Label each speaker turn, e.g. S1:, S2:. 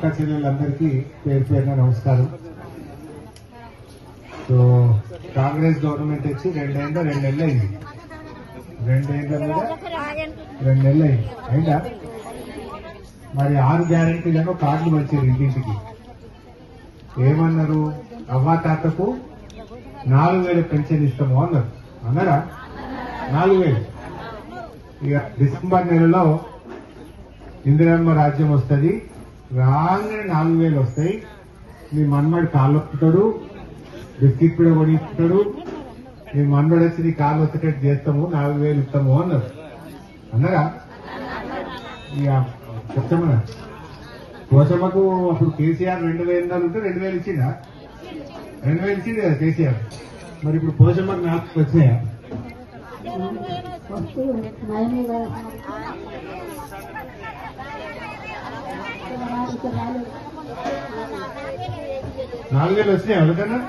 S1: అక్క చెల్లెలందరికీ పేరు పేరున నమస్కారం. సో కాంగ్రెస్ గవర్నమెంట్ వచ్చి రెండు నెలలు అయింది. 2 ఏళ్ల మీద 2 నెలలు అయింది అయిందా? మరి 6 గ్యారెంటీలను కార్డులు వచ్చారు ఇంటింటికి. ఏమన్నారు? అవ్వా తాతకు 4,000 పెన్షన్ ఇస్తాము అన్నారు. అన్నారా? 4,000. ఇక డిసెంబర్ నెలలో ఇందిరమ్మ రాజ్యం వస్తుంది. రాగానే 4,000 వస్తాయి. మీ మన్మడు కాళ్ళు వస్తాడు, బిస్కెట్ కూడా కొనిస్తాడు. మీ మన్మడు వచ్చి నీ కాళ్ళు వచ్చేటట్టు చేస్తాము, 4,000 ఇస్తాము అన్నారు. అన్నారా? ఇక చెప్తామన్నా కోసమ్మకు అప్పుడు కేసీఆర్ 2,000 ఉంటే 2,000 ఇచ్చిందా? 2,000 ఇచ్చింది కదా కేసీఆర్. మరి ఇప్పుడు పోషమ్మకు 4 వచ్చినాయా? 4,000 వచ్చినాయా ఎవరికన్నా?